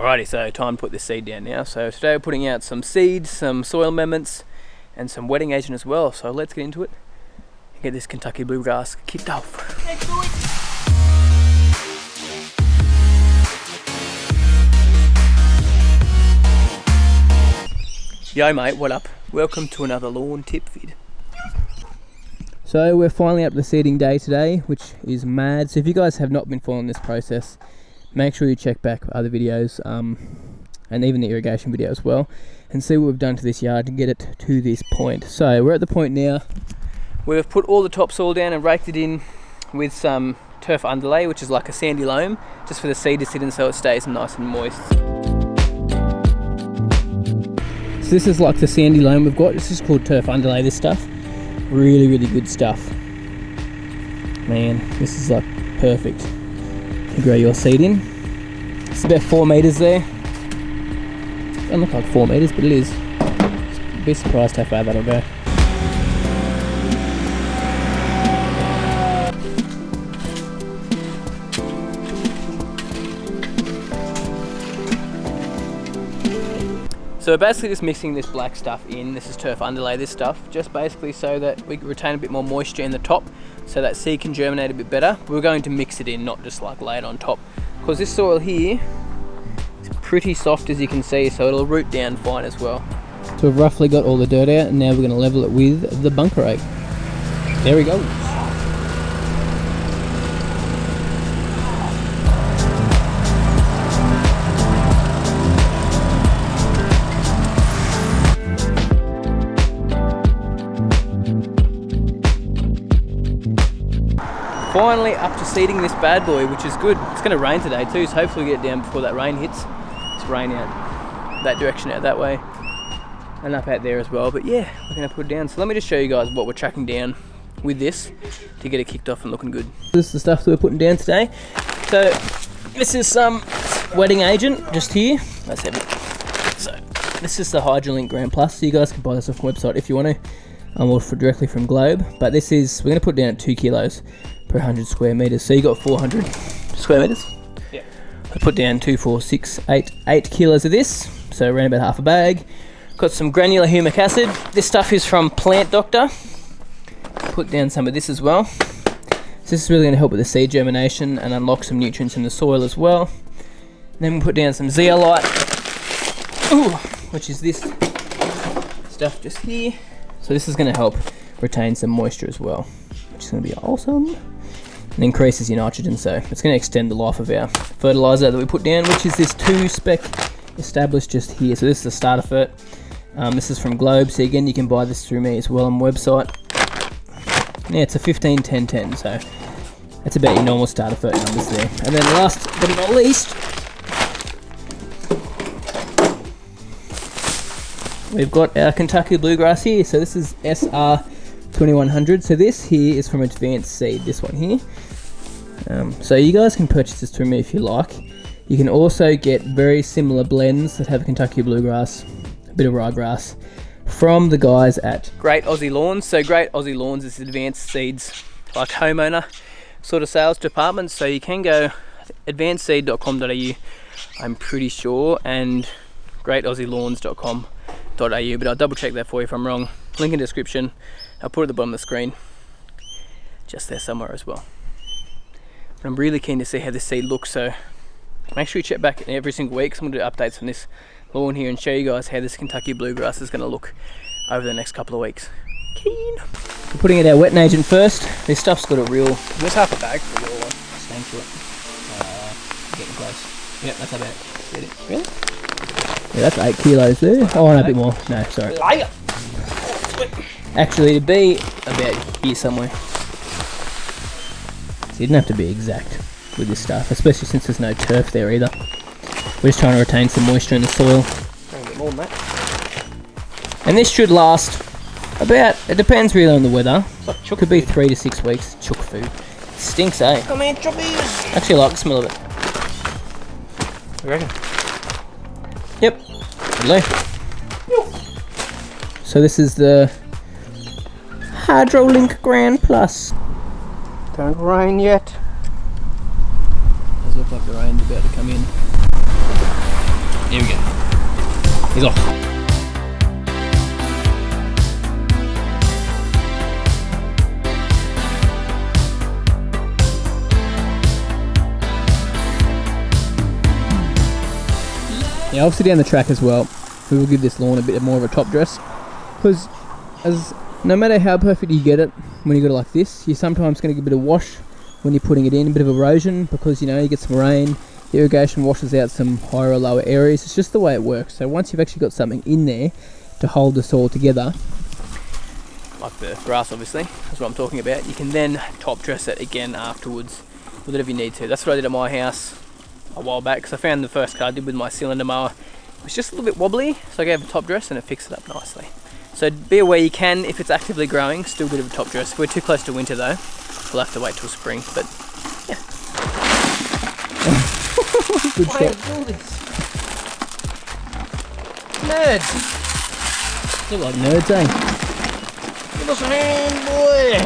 Alrighty, so time to put this seed down now. So today we're putting out some seeds, some soil amendments, and some wetting agent as well. So let's get into it and get this Kentucky Bluegrass kicked off. Let's do it! Yo mate, what up? Welcome to another lawn tip vid. So we're finally up to the seeding day today, which is mad. So if you guys have not been following this process, make sure you check back other videos and even the irrigation video as well, and see what we've done to this yard to get it to this point. So we're at the point now where we've put all the topsoil down and raked it in with some turf underlay, which is like a sandy loam, just for the seed to sit in so it stays nice and moist. So this is like the sandy loam we've got. This is called turf underlay, this stuff. Really, really good stuff. Man, this is like perfect to grow your seed in. It's about 4 meters there. Doesn't look like 4 meters, but it is. Be surprised how far that'll go. So we're basically just mixing this black stuff in. This is turf underlay, this stuff, just basically so that we retain a bit more moisture in the top, so that seed can germinate a bit better. We're going to mix it in, not just like lay it on top, because this soil here is pretty soft, as you can see, so it'll root down fine as well. So we've roughly got all the dirt out, and now we're going to level it with the bunker rake. There we go. Finally up to seeding this bad boy, which is good. It's going to rain today too, so hopefully we get it down before that rain hits. It's rain out that direction, out that way, and up out there as well. But yeah, we're going to put it down. So let me just show you guys what we're tracking down with this to get it kicked off and looking good. This is the stuff that we're putting down today. So this is some wetting agent just here. That's heavy. So this is the Hydrolink Grand Plus. So you guys can buy this off the website if you want to, or directly from Globe. But this is, we're going to put down at 2 kilos per 100 square meters. So you got 400 square meters. Yeah. I put down 2, 4, 6, 8 kilos of this. So around about half a bag. Got some granular humic acid. This stuff is from Plant Doctor. Put down some of this as well. So this is really going to help with the seed germination and unlock some nutrients in the soil as well. And then we put down some zeolite, which is this stuff just here. So this is going to help retain some moisture as well, which is going to be awesome. And increases your nitrogen, so it's going to extend the life of our fertilizer that we put down, which is this 2-spec established just here. So this is the starter fert. This is from Globe, so again you can buy this through me as well on the website. Yeah, it's a 15-10-10, so that's about your normal starter fert numbers there. And then last but not least, we've got our Kentucky Bluegrass here. So this is SR2100. So this here is from Advanced Seed, this one here. So you guys can purchase this through me if you like. You can also get very similar blends that have Kentucky Bluegrass, a bit of ryegrass, from the guys at Great Aussie Lawns. So Great Aussie Lawns is Advanced Seeds, like homeowner sort of sales department. So you can go advancedseed.com.au, I'm pretty sure, and greataussielawns.com.au, but I'll double check that for you if I'm wrong. Link in the description. I'll put it at the bottom of the screen, just there somewhere as well. But I'm really keen to see how this seed looks, so make sure you check back every single week. So I'm going to do updates on this lawn here and show you guys how this Kentucky Bluegrass is going to look over the next couple of weeks. Keen. We're putting it our wetting agent first. This stuff's got a real... Where's half a bag for your one? Stank to it. Getting close. Yep, that's about it. Really? Yeah, that's 8 kilos there. Oh, no, a bit more. No, sorry. Liar! Actually, to be about here somewhere. So you didn't have to be exact with this stuff, especially since there's no turf there either. We're just trying to retain some moisture in the soil. A bit more than that. And this should last about, it depends really on the weather. Like could be 3 to 6 weeks. Chook food. It stinks, eh? Come here, choppies! Actually, I like the smell of it. What do you reckon? Yep. Lovely. So this is the Hydrolink Grand Plus. Don't rain yet. Does look like the rain's about to come in. Here we go. He's off. Yeah, obviously down the track as well, we will give this lawn a bit more of a top dress, because no matter how perfect you get it, when you got it like this, you're sometimes going to get a bit of wash when you're putting it in, a bit of erosion, because you know you get some rain, the irrigation washes out some higher or lower areas. It's just the way it works. So once you've actually got something in there to hold the soil together, like the grass obviously, that's what I'm talking about, you can then top dress it again afterwards with whatever you need to. That's what I did at my house a while back, because I found the first cut I did with my cylinder mower, it was just a little bit wobbly, so I gave it a top dress and it fixed it up nicely. So be aware you can, if it's actively growing, still a bit of a top dress. If we're too close to winter though, we'll have to wait till spring, but yeah. Good shot. Nerds! Look like nerds, eh? Give us a hand, boy!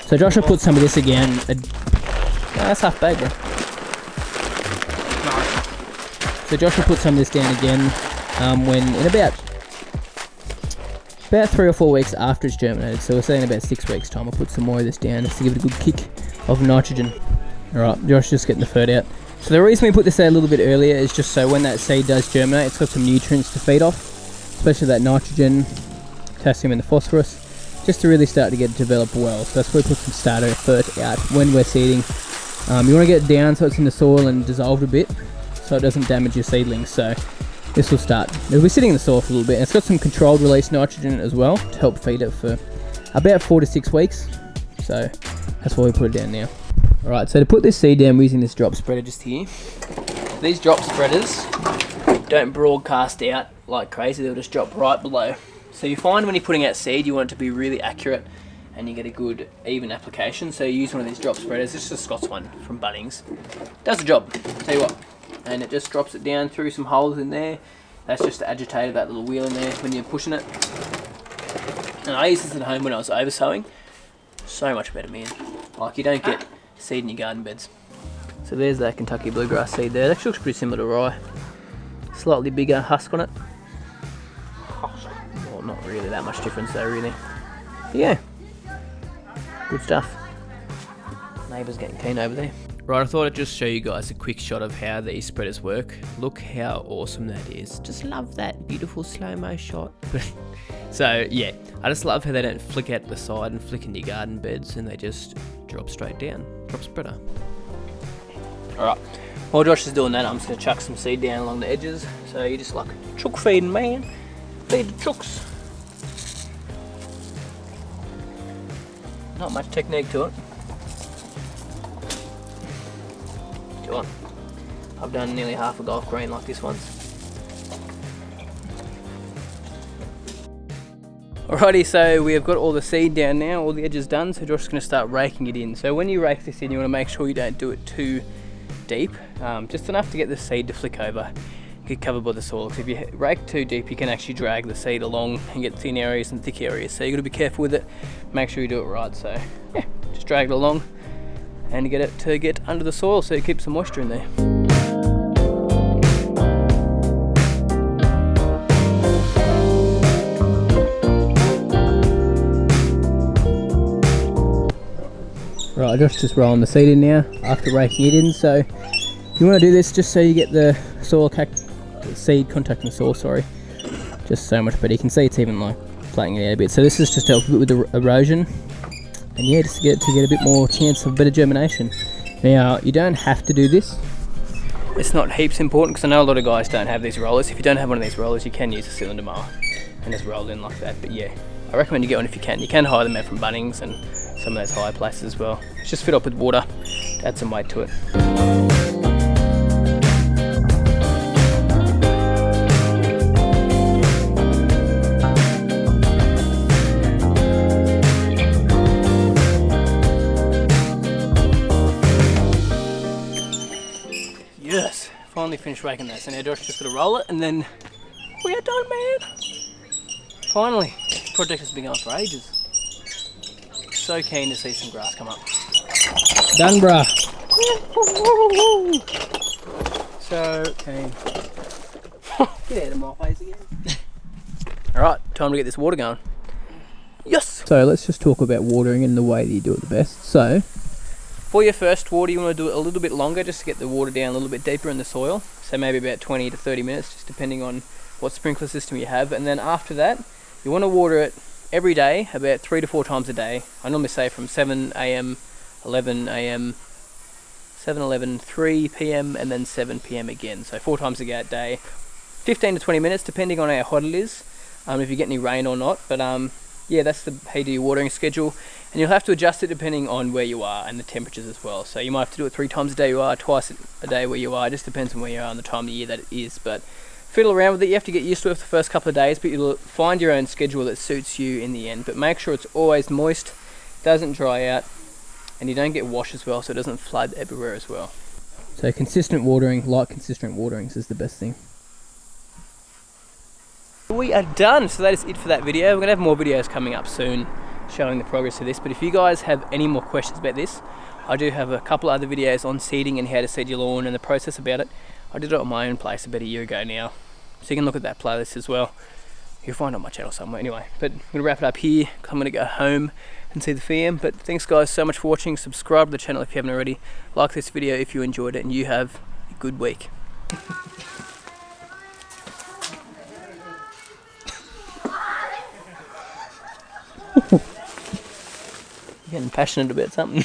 So Josh will put some of this again. That's half bag, bro. So Josh will put some of this down again when in about 3 or 4 weeks after it's germinated. So we're saying about 6 weeks time, I'll put some more of this down just to give it a good kick of nitrogen. Alright, Josh just getting the fert out. So the reason we put this out a little bit earlier is just so when that seed does germinate, it's got some nutrients to feed off, especially that nitrogen, potassium and the phosphorus, just to really start to get it developed well. So that's why we put some starter fert out when we're seeding. You want to get it down so it's in the soil and dissolved a bit, so it doesn't damage your seedlings. So this will start, it'll be sitting in the soil for a little bit, and it's got some controlled release nitrogen as well to help feed it for about 4 to 6 weeks. So that's why we put it down now. Alright, so to put this seed down, we're using this drop spreader just here. These drop spreaders don't broadcast out like crazy, they'll just drop right below. So you find when you're putting out seed, you want it to be really accurate and you get a good even application. So you use one of these drop spreaders. This is a Scott's one from Bunnings. Does the job, tell you what. And it just drops it down through some holes in there. That's just the agitator, that little wheel in there when you're pushing it. And I used this at home when I was over sowing. So much better, man. Like, you don't get seed in your garden beds. So there's that Kentucky Bluegrass seed there. That actually looks pretty similar to rye. Slightly bigger husk on it. Well, not really that much difference though, really. Yeah, good stuff. Neighbour's getting keen over there. Right, I thought I'd just show you guys a quick shot of how these spreaders work. Look how awesome that is. Just love that beautiful slow-mo shot. So yeah, I just love how they don't flick out the side and flick into your garden beds, and they just drop straight down. Drop spreader. Alright, while Josh is doing that, I'm just going to chuck some seed down along the edges. So you just like chook feeding, man. Feed the chooks. Not much technique to it. Go on. I've done nearly half a golf green like this once. Alrighty, so we have got all the seed down now, all the edges done, so Josh is going to start raking it in. So when you rake this in, you want to make sure you don't do it too deep, just enough to get the seed to flick over, get covered by the soil. Because if you rake too deep, you can actually drag the seed along and get thin areas and thick areas. So you've got to be careful with it, make sure you do it right. So yeah, just drag it along and get it to get under the soil so it keeps some moisture in there. Right, Josh just rolling the seed in now after raking it in. So you want to do this just so you get the seed contacting the soil, sorry, just so much better. You can see it's even like flattening it out a bit. So this is just to help a bit with the erosion, and yeah, just to get a bit more chance of better germination. Now you don't have to do this. It's not heaps important because I know a lot of guys don't have these rollers. If you don't have one of these rollers, you can use a cylinder mower and just roll in like that. But yeah, I recommend you get one if you can. You can hire them out from Bunnings and some of those higher places as well. It's just fill up with water, add some weight to it. Yes, finally finished raking that. So now Josh just got to roll it and then we are done, man. Finally, this project has been going for ages. So keen to see some grass come up. Done, bruh. So keen. Get out of my face again. Alright, time to get this water going. Yes! So let's just talk about watering and the way that you do it the best. So, for your first water, you want to do it a little bit longer just to get the water down a little bit deeper in the soil. So maybe about 20 to 30 minutes, just depending on what sprinkler system you have. And then after that, you want to water it every day, about 3 to 4 times a day. I normally say from 7 a.m, 11 a.m, 7, 11, 3 p.m, and then 7 p.m. again. So 4 times a day, 15 to 20 minutes, depending on how hot it is, if you get any rain or not. But yeah, that's the how you do your watering schedule, and you'll have to adjust it depending on where you are and the temperatures as well. So you might have to do it 3 times a day you are, twice a day where you are. It just depends on where you are and the time of the year that it is. But fiddle around with it. You have to get used to it for the first couple of days, but you'll find your own schedule that suits you in the end. But make sure it's always moist, doesn't dry out, and you don't get wash as well, so it doesn't flood everywhere as well. So consistent watering, light consistent waterings is the best thing. We are done, so that is it for that video. We're going to have more videos coming up soon showing the progress of this, but if you guys have any more questions about this, I do have a couple other videos on seeding and how to seed your lawn and the process about it. I did it on my own place about a year ago now, so you can look at that playlist as well. You'll find it on my channel somewhere anyway. But I'm going to wrap it up here, 'cause I'm going to go home and see the fam. But thanks guys so much for watching. Subscribe to the channel if you haven't already. Like this video if you enjoyed it, and you have a good week. Getting passionate about something.